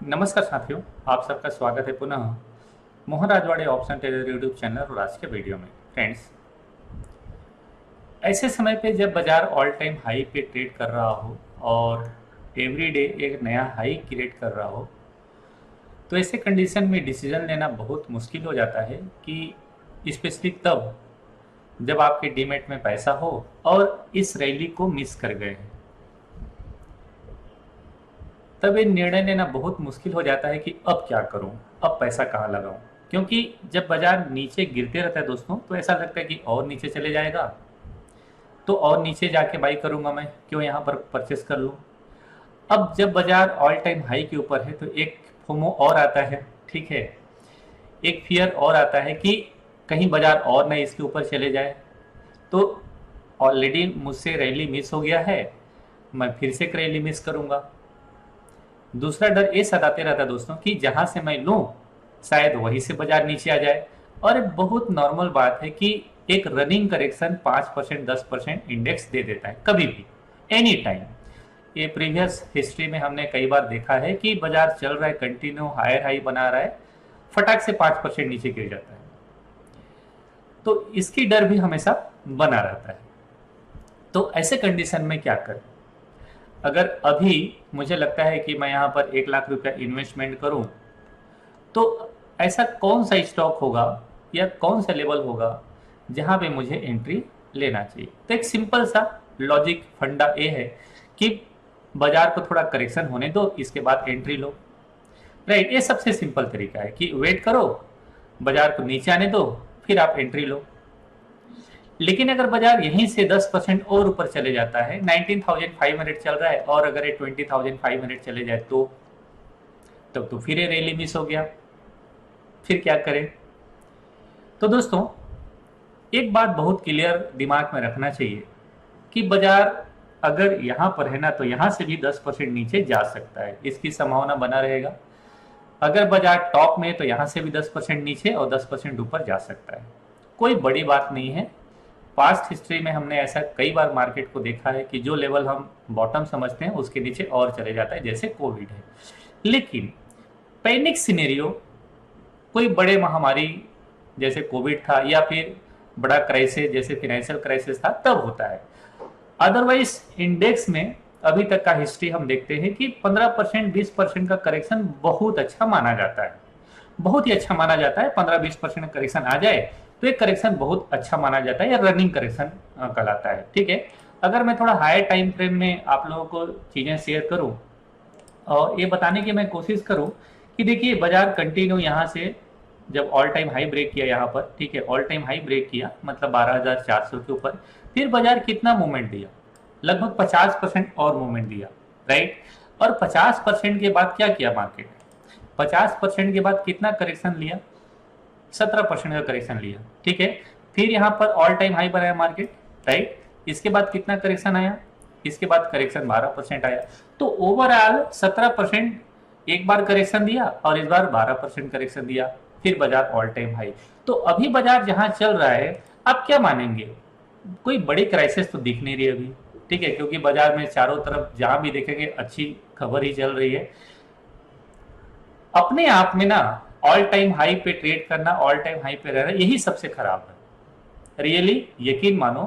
नमस्कार साथियों, आप सबका स्वागत है पुनः Mohan Rajwade option trader YouTube channel और आज के वीडियो में। फ्रेंड्स, ऐसे समय पे जब बाजार ऑल टाइम हाई पे ट्रेड कर रहा हो और एवरी डे एक नया हाई क्रिएट कर रहा हो, तो ऐसे कंडीशन में डिसीजन लेना बहुत मुश्किल हो जाता है कि स्पेशली तब जब आपके डीमेट में पैसा हो और इस रैली को मिस कर गए हैं। तब ये निर्णय लेना बहुत मुश्किल हो जाता है कि अब क्या करूं, अब पैसा कहाँ लगाऊं। क्योंकि जब बाजार नीचे गिरते रहता है दोस्तों, तो ऐसा लगता है कि और नीचे चले जाएगा, तो और नीचे जाके बाई करूंगा, मैं क्यों यहाँ पर परचेस कर लूँ। अब जब बाजार ऑल टाइम हाई के ऊपर है तो एक फोमो और आता है, ठीक है, एक फियर और आता है कि कहीं बाजार और नहीं इसके ऊपर चले जाए। तो ऑलरेडी मुझसे रैली मिस हो गया है, मैं फिर से एक रैली मिस करूंगा। दूसरा डर ये सताते रहता दोस्तों कि जहां से मैं लूं शायद वहीं से बाजार नीचे आ जाए। और एक बहुत नॉर्मल बात है कि एक रनिंग करेक्शन 5% 10% इंडेक्स दे देता है कभी भी, एनी टाइम। ये प्रीवियस हिस्ट्री में हमने कई बार देखा है कि बाजार चल रहा है, कंटिन्यू हायर हाई बना रहा है, फटाक से 5% नीचे गिर जाता है। तो इसकी डर भी हमेशा बना रहता है। तो ऐसे कंडीशन में क्या करें? अगर अभी मुझे लगता है कि मैं यहाँ पर 1 लाख रुपया इन्वेस्टमेंट करूँ, तो ऐसा कौन सा स्टॉक होगा या कौन सा लेवल होगा जहाँ पे मुझे एंट्री लेना चाहिए? तो एक सिंपल सा लॉजिक फंडा ये है कि बाजार को थोड़ा करेक्शन होने दो, इसके बाद एंट्री लो। राइट, ये सबसे सिंपल तरीका है कि वेट करो, बाजार को नीचे आने दो, फिर आप एंट्री लो। लेकिन अगर बाजार यहीं से 10% और ऊपर चले जाता है, 19,500 चल रहा है, और अगर ये 20,500 चले जाए तो तब तो फिर ये रैली मिस हो गया, फिर क्या करें? तो दोस्तों, एक बात बहुत क्लियर दिमाग में रखना चाहिए कि बाजार अगर यहाँ पर है ना, तो यहाँ से भी 10% नीचे जा सकता है, इसकी संभावना बना रहेगा। अगर बाजार टॉप में है तो यहाँ से भी 10% नीचे और 10% ऊपर जा सकता है, कोई बड़ी बात नहीं है। पास्ट हिस्ट्री में हमने ऐसा कई बार मार्केट को देखा है कि जो लेवल हम बॉटम समझते हैं उसके नीचे और चले जाता है, जैसे कोविड है। लेकिन पैनिक सिनेरियो, कोई बड़े महामारी जैसे कोविड था या फिर बड़ा क्राइसिस जैसे फाइनेंशियल क्राइसिस था, तब होता है। अदरवाइज इंडेक्स में अभी तक का हिस्ट्री हम देखते हैं कि 15% 20% का करेक्शन बहुत अच्छा माना जाता है, बहुत ही अच्छा माना जाता है। 15-20% करेक्शन आ जाए तो एक करेक्शन बहुत अच्छा माना जाता है, या रनिंग करेक्शन कहलाता है, ठीक है। अगर मैं थोड़ा हायर टाइम फ्रेम में आप लोगों को चीजें शेयर करूं और ये बताने की मैं कोशिश करूं कि देखिए, बाजार कंटिन्यू यहाँ से जब ऑल टाइम हाई ब्रेक किया यहाँ पर, ठीक है, ऑल टाइम हाई ब्रेक किया मतलब 12,400 के ऊपर, फिर बाजार कितना मूवमेंट दिया? लगभग 50% और मूवमेंट दिया, राइट। और 50% के बाद क्या किया मार्केट? 50% के बाद कितना करेक्शन लिया? 17% का करेक्शन लिया, ठीक है। फिर यहाँ पर ऑल टाइम हाई बनाया मार्केट, राइट। इसके बाद कितना करेक्शन आया? इसके बाद करेक्शन 12% आया। तो ओवरऑल 17% एक बार करेक्शन दिया और इस बार 12% करेक्शन दिया, फिर बाजार ऑल टाइम हाई। तो अभी बाजार जहां चल रहा है, आप क्या मानेंगे? कोई बड़ी क्राइसिस तो दिख नहीं रही अभी, ठीक है, क्योंकि बाजार में चारों तरफ जहां भी देखेंगे अच्छी खबर ही चल रही है। अपने आप में ना ऑल टाइम हाई पे ट्रेड करना, ऑल टाइम हाई पे रहना, यही सबसे खराब है। रियली यकीन मानो,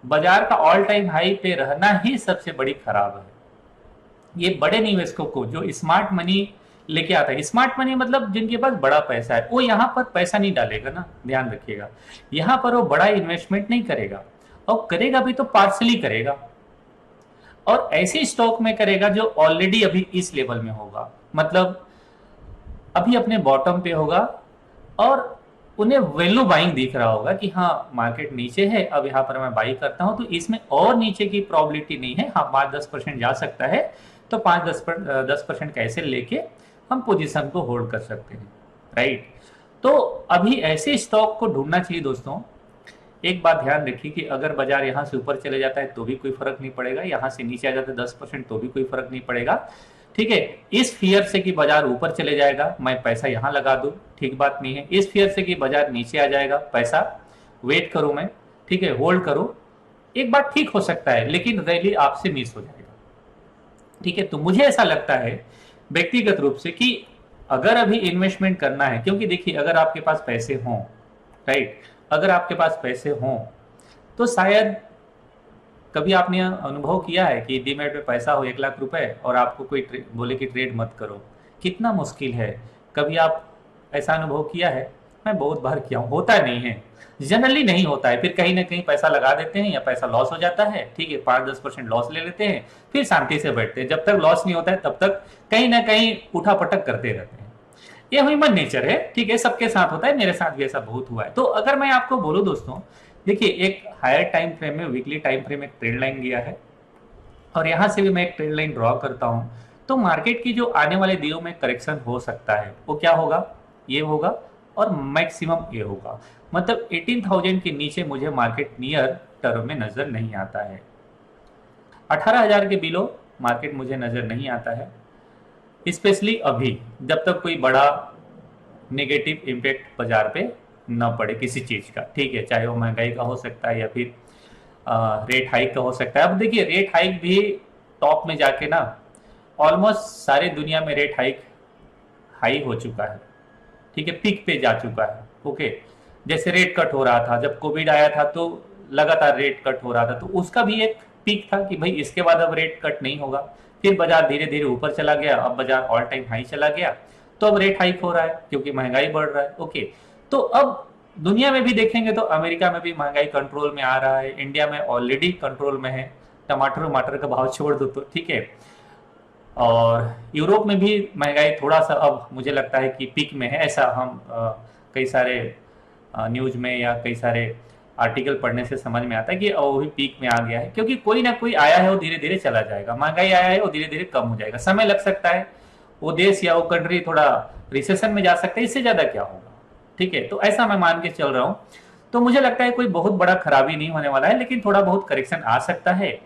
बाजार का ऑल टाइम हाई पे रहना ही सबसे बड़ी खराब है। ये बड़े निवेशकों को जो स्मार्ट मनी लेके आता है, स्मार्ट मनी मतलब जिनके पास बड़ा पैसा है, वो यहाँ पर पैसा नहीं डालेगा ना, ध्यान रखिएगा। यहाँ पर वो बड़ा इन्वेस्टमेंट नहीं करेगा, और करेगा भी तो पार्सली करेगा, और ऐसे स्टॉक में करेगा जो ऑलरेडी अभी इस लेवल में होगा, मतलब अभी अपने बॉटम पे होगा, और उन्हें वैल्यू बाइंग दिख रहा होगा कि हाँ मार्केट नीचे है, अब यहाँ पर मैं बाई करता हूँ तो इसमें और नीचे की प्रोबेबिलिटी नहीं है, हाँ 5-10% जा सकता है, तो 5-10% कैसे लेके हम पोजीशन को होल्ड कर सकते हैं, राइट। तो अभी ऐसे स्टॉक को ढूंढना चाहिए दोस्तों। एक बात ध्यान रखिए कि अगर बाजार यहाँ से ऊपर चले जाता है तो भी कोई फर्क नहीं पड़ेगा, यहाँ से नीचे आ जाता है 10% तो भी कोई फर्क नहीं पड़ेगा, ठीक है। इस फियर से कि बाजार ऊपर चले जाएगा मैं पैसा यहाँ लगा दूं, ठीक बात नहीं है। इस फियर से कि बाजार नीचे आ जाएगा, पैसा वेट करूं मैं, ठीक है, होल्ड करूं, एक बार ठीक हो सकता है, लेकिन रैली आपसे मिस हो जाएगा, ठीक है। तो मुझे ऐसा लगता है व्यक्तिगत रूप से कि अगर अभी इन्वेस्टमेंट करना है, क्योंकि देखिए अगर आपके पास पैसे हों, राइट, अगर आपके पास पैसे हों तो शायद कभी आपने अनुभव किया है कि डीमैट में पैसा हो 1 लाख रुपए और आपको कोई बोले कि ट्रेड मत करो, कितना मुश्किल है। कभी आप ऐसा अनुभव किया है? मैं बहुत बार किया हूँ, होता नहीं है, जनरली नहीं होता है। फिर कहीं ना कहीं पैसा लगा देते हैं या पैसा लॉस हो जाता है, ठीक है, 5-10% लॉस ले लेते हैं, फिर शांति से बैठते हैं। जब तक लॉस नहीं होता है तब तक कहीं ना कहीं उठा पटक करते रहते हैं। ये ह्यूमन नेचर है, ठीक है, सबके साथ होता है, मेरे साथ भी ऐसा बहुत हुआ है। तो अगर मैं आपको बोलूं दोस्तों, देखिए एक हायर टाइम फ्रेम में, वीकली टाइम फ्रेम में एक ट्रेंड लाइन गया है और यहां से भी मैं एक ट्रेंड लाइन ड्रॉ करता हूं, तो मार्केट की जो आने वाले दिनों में करेक्शन हो सकता है वो क्या होगा, ये होगा और मैक्सिमम ये होगा। मतलब 18,000 के नीचे मुझे मार्केट नियर टर्म में नजर नहीं आता है, 18,000 के बिलो मार्केट मुझे नजर नहीं आता है, स्पेशली अभी, जब तक कोई बड़ा नेगेटिव इम्पैक्ट बाजार पे न पड़े किसी चीज का, ठीक है, चाहे वो महंगाई का हो सकता है या फिर रेट हाइक का हो सकता है। अब देखिए रेट हाइक भी टॉप में जाके ना ऑलमोस्ट सारे दुनिया में रेट हाइक हाई हो चुका है, ठीक है, पीक पे जा चुका है। ओके, जैसे रेट कट हो रहा था, जब कोविड आया था तो लगातार रेट कट हो रहा था, तो उसका भी एक पीक था कि भाई इसके बाद अब रेट कट नहीं होगा। फिर बाजार धीरे धीरे ऊपर चला गया, अब बाजार ऑल टाइम हाई चला गया, तो अब रेट हाइक हो रहा है क्योंकि महंगाई बढ़ रहा है। ओके, तो अब दुनिया में भी देखेंगे तो अमेरिका में भी महंगाई कंट्रोल में आ रहा है, इंडिया में ऑलरेडी कंट्रोल में है, टमाटर वमाटर का भाव छोड़ दो तो, ठीक है, और यूरोप में भी महंगाई थोड़ा सा अब मुझे लगता है कि पीक में है। ऐसा हम कई सारे न्यूज में या कई सारे आर्टिकल पढ़ने से समझ में आता है कि वो भी पीक में आ गया है, क्योंकि कोई ना कोई आया है वो धीरे धीरे चला जाएगा, महंगाई आया है वो धीरे धीरे कम हो जाएगा, समय लग सकता है, वो देश या वो कंट्री थोड़ा रिसेशन में जा सकता है, इससे ज्यादा क्या होगा, ठीक है। तो ऐसा मैं मान के चल रहा हूं, तो मुझे लगता है कोई बहुत बड़ा खराबी नहीं होने वाला है, लेकिन थोड़ा बहुत करेक्शन आ सकता है।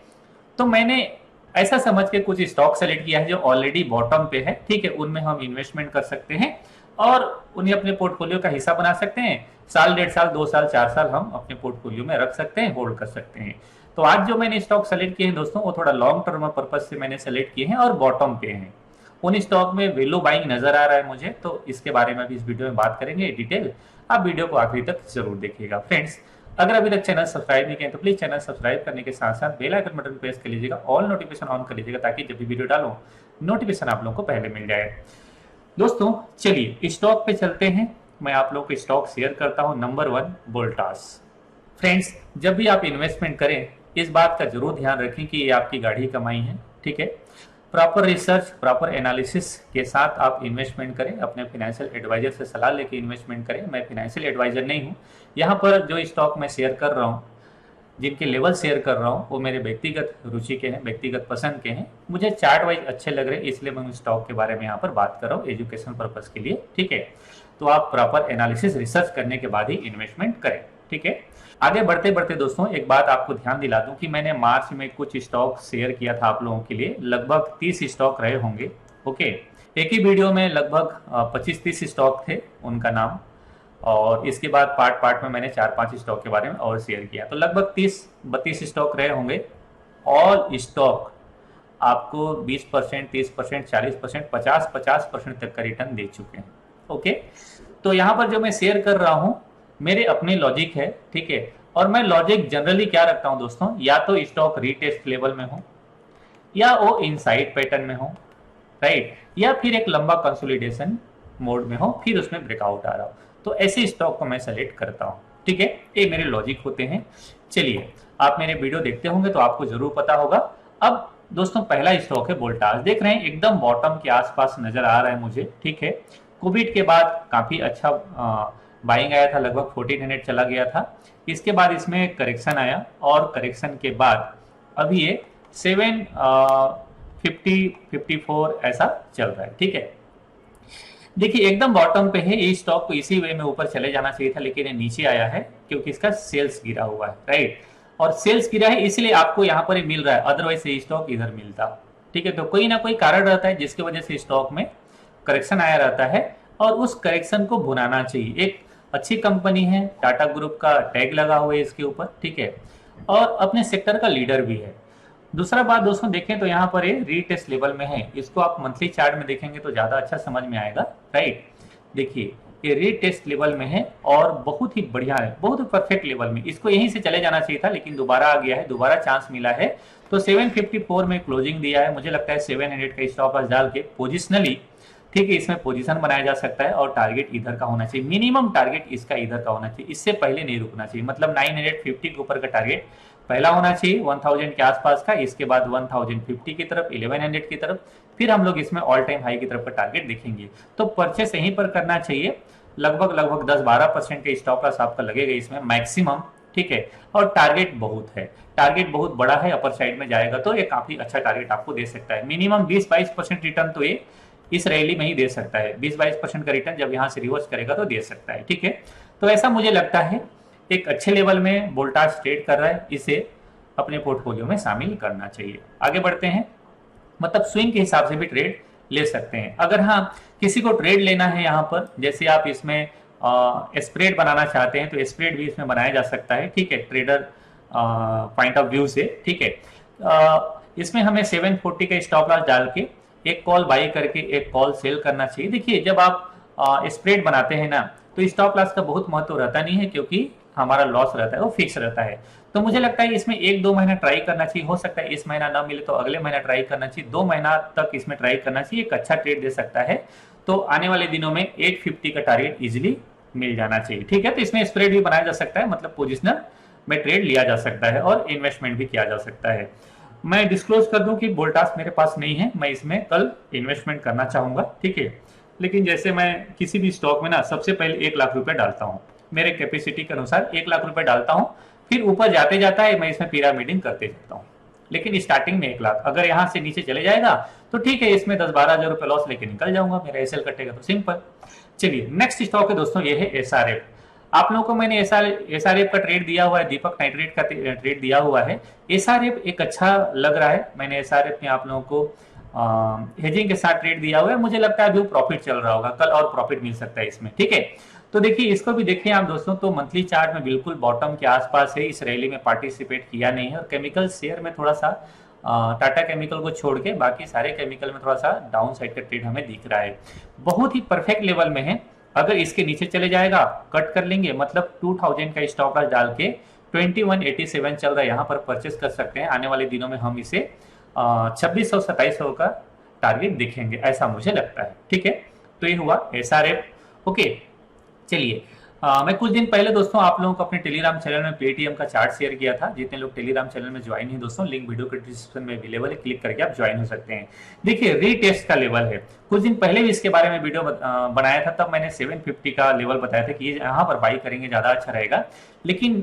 तो मैंने ऐसा समझ के कुछ स्टॉक सेलेक्ट किया है जो ऑलरेडी बॉटम पे है, ठीक है, उनमें हम इन्वेस्टमेंट कर सकते हैं और उन्हें अपने पोर्टफोलियो का हिस्सा बना सकते हैं। साल, 1.5 साल, 2 साल, 4 साल हम अपने पोर्टफोलियो में रख सकते हैं, होल्ड कर सकते हैं। तो आज जो मैंने स्टॉक सेलेक्ट किए हैं दोस्तों, वो थोड़ा लॉन्ग टर्म पर्पज से मैंने सेलेक्ट किए हैं और बॉटम पे हैं। उन स्टॉक में वैल्यू बाइंग नजर आ रहा है मुझे, तो इसके बारे में भी इस वीडियो में बात करेंगे डिटेल। आप वीडियो को आखिरी तक जरूर देखिएगा। फ्रेंड्स, अगर अभी तक चैनल सब्सक्राइब नहीं किया तो प्लीज चैनल सब्सक्राइब करने के साथ साथ बेल आइकन बटन प्रेस कर लीजिएगा, ऑल नोटिफिकेशन ऑन कर लीजिएगा, ताकि जब भी वीडियो डालो नोटिफिकेशन आप लोगों को पहले मिल जाए। दोस्तों चलिए स्टॉक पे चलते हैं, मैं आप लोगों को स्टॉक शेयर करता हूं। नंबर 1 वोल्टास। फ्रेंड्स, जब भी आप इन्वेस्टमेंट करें इस बात का जरूर ध्यान रखें कि ये आपकी गाढ़ी कमाई है, ठीक है। प्रॉपर रिसर्च, प्रॉपर एनालिसिस के साथ आप इन्वेस्टमेंट करें, अपने फाइनेंशियल एडवाइजर से सलाह लेकर इन्वेस्टमेंट करें। मैं फाइनेंशियल एडवाइजर नहीं हूं, यहाँ पर जो स्टॉक मैं शेयर कर रहा हूँ, जिनके लेवल शेयर कर रहा हूँ, वो मेरे व्यक्तिगत रुचि के हैं, व्यक्तिगत पसंद के हैं, मुझे चार्ट वाइज अच्छे लग रहे हैं, इसलिए मैं स्टॉक के बारे में यहाँ पर बात कर रहा हूँ एजुकेशन पर्पज के लिए, ठीक है। तो आप प्रॉपर एनालिसिस, रिसर्च करने के बाद ही इन्वेस्टमेंट करें, ठीक है। आगे बढ़ते बढ़ते दोस्तों एक बात आपको ध्यान दिला दूं कि मैंने मार्च में कुछ स्टॉक शेयर किया था आप लोगों के लिए, लगभग 30 स्टॉक रहे होंगे, ओके। एक ही वीडियो में लगभग 25-30 स्टॉक थे उनका नाम, और इसके बाद पार्ट पार्ट में मैंने 4-5 स्टॉक के बारे में और शेयर किया, तो लगभग 30-32 स्टॉक रहे होंगे। ऑल स्टॉक आपको 20%, 30%, 40%, 50% तक का रिटर्न दे चुके हैं, ओके। तो यहाँ पर जो मैं शेयर कर रहा हूँ मेरे अपने लॉजिक है, ठीक है, और मैं लॉजिक जनरली क्या रखता हूं दोस्तों, या तो स्टॉक रीटेस्ट लेवल में हो, या वो इनसाइड पैटर्न में हो, राइट, या फिर एक लंबा कंसोलिडेशन मोड में हो, फिर उसमें ब्रेकआउट आ रहा हो, तो ऐसे स्टॉक को मैं सेलेक्ट करता हूं, ठीक है। ये मेरे लॉजिक होते हैं। चलिए, आप मेरे वीडियो देखते होंगे तो आपको जरूर पता होगा। अब दोस्तों पहला स्टॉक है वोल्टास, देख रहे हैं एकदम बॉटम के आसपास नजर आ रहा है मुझे, ठीक है। कोविड के बाद काफी अच्छा बाइंग आया था, लगभग 1400 चला गया था, इसके बाद इसमें करेक्शन आया और करेक्शन के बाद अभी ये 750-54 ऐसा चल रहा है, ठीक है। देखिए एकदम बॉटम पे है, ये स्टॉक को इसी वे में ऊपर चले जाना चाहिए था, लेकिन ये नीचे आया है क्योंकि इसका सेल्स गिरा हुआ है, राइट, और सेल्स गिरा है इसलिए आपको यहाँ पर मिल रहा है, अदरवाइज ये स्टॉक इधर मिलता, ठीक है। तो कोई ना कोई कारण रहता है जिसकी वजह से स्टॉक में करेक्शन आया रहता है, और उस करेक्शन को भुनाना चाहिए। एक अच्छी कंपनी है, टाटा ग्रुप का टैग लगा हुआ है इसके ऊपर, ठीक है, और अपने सेक्टर का लीडर भी है, दूसरा बात दोस्तों देखें तो यहाँ पर ये रीटेस्ट लेवल में है, इसको आप मंथली चार्ट में देखेंगे तो ज्यादा अच्छा समझ में आएगा, राइट। देखिए ये रीटेस्ट लेवल में है और बहुत ही बढ़िया है, बहुत ही परफेक्ट लेवल में, इसको यहीं से चले जाना चाहिए था लेकिन दोबारा आ गया है, दोबारा चांस मिला है। तो 754 में क्लोजिंग दिया है, मुझे लगता है 700 का स्टॉप लॉस डाल के पोजिशनली, ठीक है, इसमें पोजीशन बनाया जा सकता है और टारगेट इधर का होना चाहिए, मिनिमम टारगेट इसका इधर का होना चाहिए, इससे पहले नहीं रुकना चाहिए। मतलब 950 के ऊपर का टारगेट पहला होना चाहिए 1000 के आसपास का, इसके बाद 1050 की तरफ, 1100 की तरफ, फिर हम लोग इसमें ऑल टाइम हाई की तरफ का टारगेट देखेंगे। तो परचेस यहीं पर करना चाहिए, लगभग 10-12% का स्टॉप लॉस आपका लगेगा इसमें मैक्सिमम, ठीक है। और टारगेट बहुत है, टारगेट बहुत बड़ा है, अपर साइड में जाएगा तो ये काफी अच्छा टारगेट आपको दे सकता है। मिनिमम 20-22% रिटर्न तो ये इस रैली में ही दे सकता है, 20-22% का रिटर्न जब यहाँ से रिवर्स करेगा तो दे सकता है, ठीक है। तो ऐसा मुझे लगता है एक अच्छे लेवल में वोल्टाज ट्रेड कर रहा है, इसे अपने पोर्टफोलियो में शामिल करना चाहिए। आगे बढ़ते हैं, मतलब स्विंग के हिसाब से भी ट्रेड ले सकते हैं। अगर हाँ किसी को ट्रेड लेना है यहाँ पर, जैसे आप इसमें स्प्रेड बनाना चाहते हैं तो स्प्रेड भी इसमें बनाया जा सकता है, ठीक है, ट्रेडर पॉइंट ऑफ व्यू से, ठीक है। इसमें हमें 740 का स्टॉप लॉस डाल के एक कॉल बाई करके एक कॉल सेल करना चाहिए। देखिए जब आप स्प्रेड बनाते हैं ना तो स्टॉप लॉस का बहुत महत्व रहता नहीं है, क्योंकि हमारा लॉस रहता है वो फिक्स रहता है। तो मुझे लगता है इसमें 1-2 महीना ट्राई करना चाहिए, हो सकता है इस महीना ना मिले तो अगले महीना ट्राई करना चाहिए, 2 महीना तक इसमें ट्राई करना चाहिए, एक अच्छा ट्रेड दे सकता है। तो आने वाले दिनों में 850 का टारगेट इजिली मिल जाना चाहिए, ठीक है। तो इसमें स्प्रेड भी बनाया जा सकता है, मतलब पोजिशनल में ट्रेड लिया जा सकता है और इन्वेस्टमेंट भी किया जा सकता है। मैं डिस्क्लोज कर दूं कि वोल्टास मेरे पास नहीं है, मैं इसमें कल इन्वेस्टमेंट करना चाहूंगा, ठीक है। लेकिन जैसे मैं किसी भी स्टॉक में ना सबसे पहले 1 लाख रुपए डालता हूँ, मेरे कैपेसिटी के अनुसार 1 लाख रुपए डालता हूँ, फिर ऊपर जाते जाता है मैं इसमें पिरामिडिंग करते जाता हूँ। लेकिन स्टार्टिंग में 1 लाख, अगर यहाँ से नीचे चले जाएगा तो ठीक है, इसमें 10-12 हजार रुपए लॉस लेके निकल जाऊंगा, मेरा एसएल कटेगा तो सिंपल। चलिए नेक्स्ट स्टॉक है दोस्तों, ये है एसआरएफ। आप लोगों को मैंने एसआरएफ का ट्रेड दिया हुआ है, दीपक नाइट्रेट का ट्रेड दिया हुआ है। एसआरएफ एक अच्छा लग रहा है, मैंने एसआरएफ में आप लोगों को हेजिंग के साथ ट्रेड दिया हुआ है, मुझे लगता है अभी प्रॉफिट चल रहा होगा, कल और प्रॉफिट मिल सकता है इसमें, ठीक है। तो देखिए इसको भी देखिए आप दोस्तों, तो मंथली चार्ट में बिल्कुल बॉटम के आसपास है, इस रैली में पार्टिसिपेट किया नहीं है। और केमिकल शेयर में थोड़ा सा टाटा केमिकल को छोड़ के बाकी सारे केमिकल में थोड़ा सा डाउन साइड का ट्रेड हमें दिख रहा है, बहुत ही परफेक्ट लेवल में है। अगर इसके नीचे चले जाएगा कट कर लेंगे, मतलब 2000 का स्टॉप लॉस डाल के 2187 चल रहा है, यहाँ पर परचेस कर सकते हैं। आने वाले दिनों में हम इसे 2600-2700 का टारगेट देखेंगे, ऐसा मुझे लगता है, ठीक है। तो ये हुआ एसआरएफ, ओके। चलिए मैं कुछ दिन पहले दोस्तों आप लोगों को अपने टेलीग्राम चैनल में पेटीएम का चार्ट शेयर किया था, जितने लोग टेलीग्राम चैनल में ज्वाइन है दोस्तों, लिंक वीडियो के डिस्क्रिप्शन में अवेलेबल है, क्लिक करके आप ज्वाइन हो सकते हैं। देखिए रीटेस्ट का लेवल है, कुछ दिन पहले भी इसके बारे में वीडियो बनाया था, तब मैंने 750 का लेवल बताया था कि ये यहाँ पर बाई करेंगे ज्यादा अच्छा रहेगा। लेकिन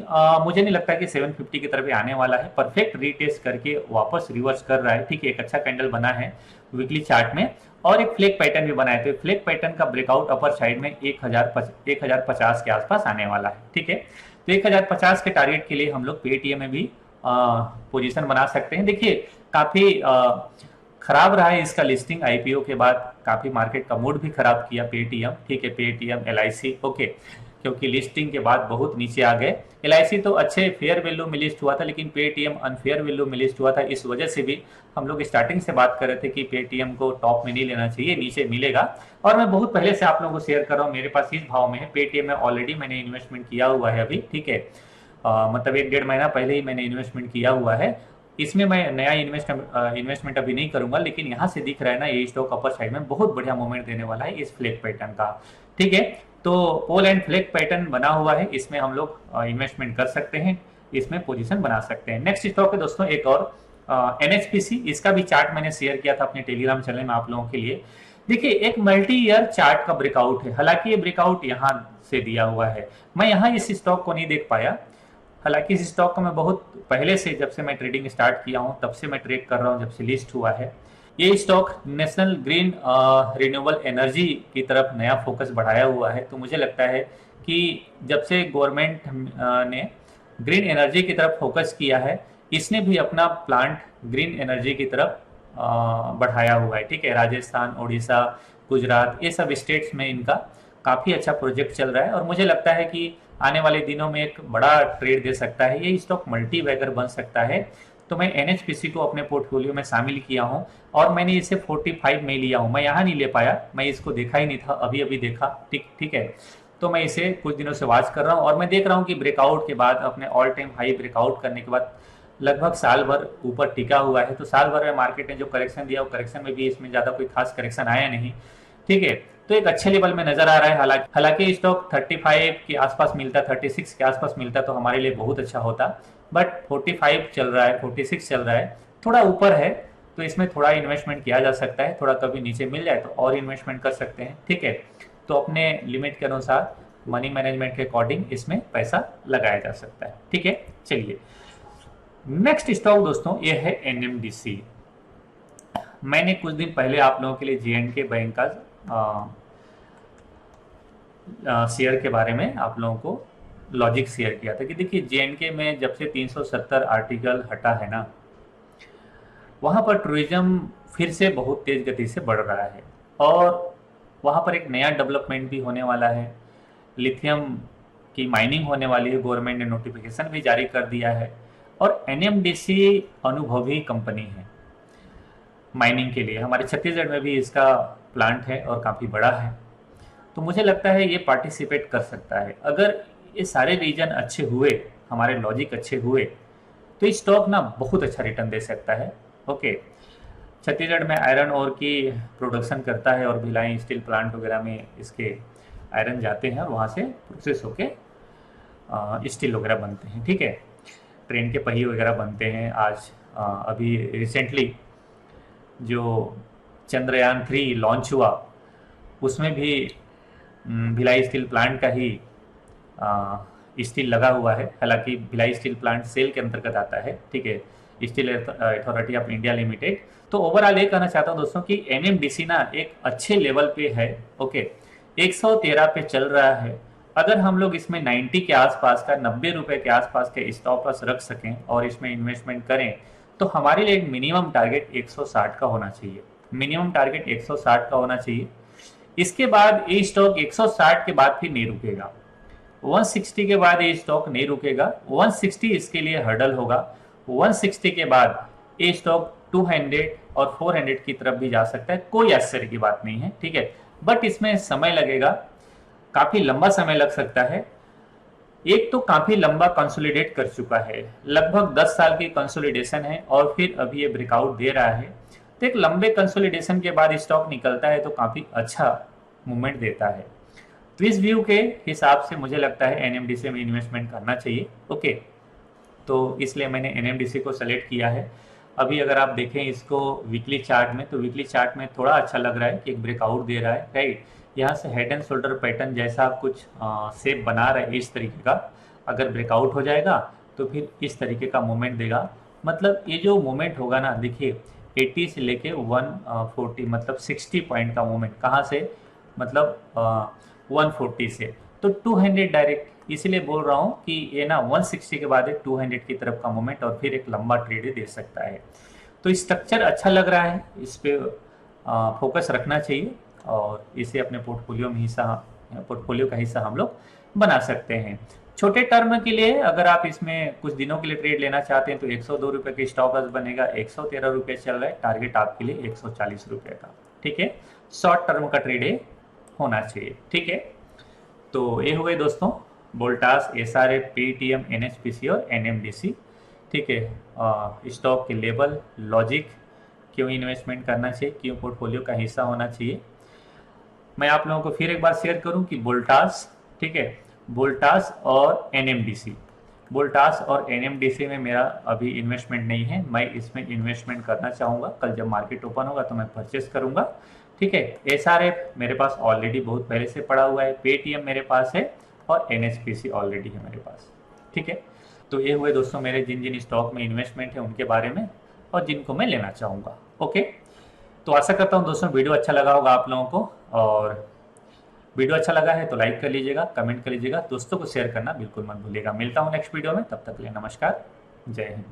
मुझे नहीं लगता कि 750 की तरफ आने वाला है, परफेक्ट रीटेस्ट करके वापस रिवर्स कर रहा है, ठीक है। एक अच्छा कैंडल बना है वीकली चार्ट में और एक फ्लैग पैटर्न भी बनाए थे, फ्लैग पैटर्न का ब्रेकआउट अपर साइड में 1050 के आसपास आने वाला है, ठीक है। तो 1050 के टारगेट के लिए हम लोग पेटीएम में भी पोजीशन बना सकते हैं। देखिए काफी खराब रहा है इसका लिस्टिंग, आईपीओ के बाद काफी मार्केट का मूड भी खराब किया पेटीएम, ठीक है, पेटीएम एलआईसी, ओके, क्योंकि लिस्टिंग के बाद बहुत नीचे आ गए। एलआईसी तो अच्छे फेयर वैल्यू में लिस्ट हुआ था, लेकिन पेटीएम अनफेयर वैल्यू में लिस्ट हुआ था, इस वजह से भी हम लोग स्टार्टिंग से बात कर रहे थे कि पेटीएम को टॉप में नहीं लेना चाहिए, नीचे मिलेगा। और मैं बहुत पहले से आप लोगों को शेयर कर रहा हूँ, मेरे पास इस भाव में है पेटीएम में, ऑलरेडी मैंने इन्वेस्टमेंट किया हुआ है अभी, ठीक है। मतलब 1-1.5 महीना पहले ही मैंने इन्वेस्टमेंट किया हुआ है, इसमें मैं नया इन्वेस्टमेंट अभी नहीं करूंगा। लेकिन यहाँ से दिख रहा है ना, ये स्टॉक अपर साइड में बहुत बढ़िया मूवमेंट देने वाला है इस फ्लैग पैटर्न का, ठीक है। तो पोल एंड फ्लैग पैटर्न बना हुआ है, इसमें हम लोग इन्वेस्टमेंट कर सकते हैं, इसमें पोजीशन बना सकते हैं। नेक्स्ट स्टॉक है दोस्तों एक और एनएचपीसी, इसका भी चार्ट मैंने शेयर किया था अपने टेलीग्राम चैनल में आप लोगों के लिए। देखिए एक मल्टी ईयर चार्ट का ब्रेकआउट है, हालांकि ये ब्रेकआउट यहाँ से दिया हुआ है, मैं यहाँ इस स्टॉक को नहीं देख पाया। हालांकि इस स्टॉक को मैं बहुत पहले से, जब से मैं ट्रेडिंग स्टार्ट किया हूँ तब से मैं ट्रेड कर रहा हूँ, जब से लिस्ट हुआ है। ये stock national green renewable energy की तरफ नया फोकस बढ़ाया हुआ है, तो मुझे लगता है कि जब से गवर्नमेंट ने ग्रीन एनर्जी की तरफ फोकस किया है, इसने भी अपना प्लांट ग्रीन एनर्जी की तरफ बढ़ाया हुआ है, ठीक है। राजस्थान, उड़ीसा, गुजरात, ये सब स्टेट्स में इनका काफ़ी अच्छा प्रोजेक्ट चल रहा है और मुझे लगता है कि आने वाले दिनों में एक बड़ा ट्रेड दे सकता है ये स्टॉक, मल्टी बैगर बन सकता है। तो मैं NHPC को अपने पोर्टफोलियो में शामिल किया हूँ और मैंने इसे 45 में लिया हूँ। मैं यहाँ नहीं ले पाया, मैं इसको देखा ही नहीं था, अभी अभी देखा। ठीक ठीक है, तो मैं इसे कुछ दिनों से वॉच कर रहा हूँ और मैं देख रहा हूँ कि ब्रेकआउट के बाद, अपने ऑल टाइम हाई ब्रेकआउट करने के बाद लगभग साल भर ऊपर टिका हुआ है। तो साल भर में मार्केट ने जो करेक्शन दिया, वो करेक्शन में भी इसमें ज़्यादा कोई खास करेक्शन आया नहीं। ठीक है, तो एक अच्छे लेवल में नजर आ रहा है। हालांकि स्टॉक 35 के आसपास मिलता, 36 के आसपास मिलता तो हमारे लिए बहुत अच्छा होता, बट 45 चल रहा है, 46 चल रहा है, थोड़ा ऊपर है। तो इसमें थोड़ा इन्वेस्टमेंट किया जा सकता है, थोड़ा कभी नीचे मिल जाए तो और इन्वेस्टमेंट कर सकते हैं। ठीक है, तो अपने लिमिट के अनुसार, मनी मैनेजमेंट के अकॉर्डिंग इसमें पैसा लगाया जा सकता है। ठीक है, चलिए नेक्स्ट स्टॉक दोस्तों ये है NMDC। मैंने कुछ दिन पहले आप लोगों के लिए J&K बैंक का शेयर के बारे में आप लोगों को लॉजिक शेयर किया था कि देखिए J&K में जब से 370 आर्टिकल हटा है ना, वहाँ पर टूरिज्म फिर से बहुत तेज गति से बढ़ रहा है और वहाँ पर एक नया डेवलपमेंट भी होने वाला है। लिथियम की माइनिंग होने वाली है, गवर्नमेंट ने नोटिफिकेशन भी जारी कर दिया है और NMDC अनुभवी कंपनी है माइनिंग के लिए। हमारे छत्तीसगढ़ में भी इसका प्लांट है और काफ़ी बड़ा है, तो मुझे लगता है ये पार्टिसिपेट कर सकता है। अगर ये सारे रीजन अच्छे हुए, हमारे लॉजिक अच्छे हुए, तो इस स्टॉक ना बहुत अच्छा रिटर्न दे सकता है। ओके, छत्तीसगढ़ में आयरन ओर की प्रोडक्शन करता है और भिलाई स्टील प्लांट वगैरह में इसके आयरन जाते हैं और वहाँ से प्रोसेस होके स्टील वगैरह बनते हैं। ठीक है, ट्रेन के पहिए वगैरह बनते हैं। आज अभी रिसेंटली जो चंद्रयान 3 लॉन्च हुआ, उसमें भी भिलाई स्टील प्लांट का ही स्टील लगा हुआ है। हालांकि भिलाई स्टील प्लांट सेल के अंतर्गत आता है। ठीक है, steel authority of India limited. तो ओवरऑल ये कहना चाहता हूँ दोस्तों कि NMDC ना एक अच्छे लेवल पे है। ओके, 113 पे चल रहा है। अगर हम लोग इसमें 90 के आसपास का, 90 रुपए के आसपास के स्टॉप लॉस रख सकें और इसमें इन्वेस्टमेंट करें, तो हमारे लिए एक मिनिमम टारगेट 160 का होना चाहिए। मिनिमम टारगेट 160 का होना चाहिए। इसके बाद ये स्टॉक 160 के बाद फिर नहीं रुकेगा, 160 के बाद ये स्टॉक नहीं रुकेगा। 160 इसके लिए हर्डल होगा। 160 के बाद ये स्टॉक 200 और 400 की तरफ भी जा सकता है, कोई आश्चर्य की बात नहीं है। ठीक है, बट इसमें समय लगेगा, काफी लंबा समय लग सकता है। एक तो काफी लंबा कंसोलिडेट कर चुका है, लगभग 10 साल की कंसोलिडेशन है और फिर अभी ये ब्रेकआउट दे रहा है। तो एक लंबे कंसोलिडेशन के बाद स्टॉक निकलता है तो काफी अच्छा मूवमेंट देता है। तो इस व्यू के हिसाब से मुझे लगता है NMDC में इन्वेस्टमेंट करना चाहिए। ओके, तो इसलिए मैंने NMDC को सेलेक्ट किया है। अभी अगर आप देखें इसको वीकली चार्ट में, तो वीकली चार्ट में थोड़ा अच्छा लग रहा है कि एक ब्रेकआउट दे रहा है। राइट, यहाँ से हेड एंड शोल्डर पैटर्न जैसा कुछ शेप बना रहा है इस तरीके का। अगर ब्रेकआउट हो जाएगा तो फिर इस तरीके का मूवमेंट देगा। मतलब ये जो मूवमेंट होगा ना, देखिए 80 से लेके 140, मतलब 60 पॉइंट का मूवमेंट। कहाँ से? मतलब 140 से। तो 200 डायरेक्ट, इसलिए बोल रहा हूँ कि ये ना 160 के बाद 200 की तरफ का मूवमेंट और फिर एक लंबा ट्रेड दे सकता है। तो स्ट्रक्चर अच्छा लग रहा है, इस पे फोकस रखना चाहिए और इसे अपने पोर्टफोलियो का हिस्सा हम लोग बना सकते हैं। छोटे टर्म के लिए अगर आप इसमें कुछ दिनों के लिए ट्रेड लेना चाहते हैं तो 102 रुपये के स्टॉप लॉस बनेगा। 113 रुपये चल रहा है, टारगेट आपके लिए 140 रुपये का। ठीक है, शॉर्ट टर्म का ट्रेड है, होना चाहिए। ठीक है, तो ये हुए दोस्तों वोल्टास, SRF, पेटीएम, NHPC और NMDC। ठीक है, स्टॉक के लेवल, लॉजिक, क्यों इन्वेस्टमेंट करना चाहिए, क्यों पोर्टफोलियो का हिस्सा होना चाहिए। मैं आप लोगों को फिर एक बार शेयर करूं कि वोल्टास, ठीक है, वोल्टास और NMDC, वोल्टास और NMDC में मेरा अभी इन्वेस्टमेंट नहीं है। मैं इसमें इन्वेस्टमेंट करना चाहूँगा, कल जब मार्केट ओपन होगा तो मैं परचेस करूँगा। ठीक है, SRF मेरे पास ऑलरेडी बहुत पहले से पड़ा हुआ है, पेटीएम मेरे पास है और NHPC ऑलरेडी है मेरे पास। ठीक है, तो ये हुए दोस्तों मेरे जिन जिन स्टॉक में इन्वेस्टमेंट है उनके बारे में और जिनको मैं लेना चाहूँगा। ओके, तो आशा करता हूँ दोस्तों वीडियो अच्छा लगा होगा आप लोगों को, और वीडियो अच्छा लगा है तो लाइक कर लीजिएगा, कमेंट कर लीजिएगा, दोस्तों को शेयर करना बिल्कुल मत भूलिएगा। मिलता हूँ नेक्स्ट वीडियो में, तब तक के लिए नमस्कार, जय हिंद।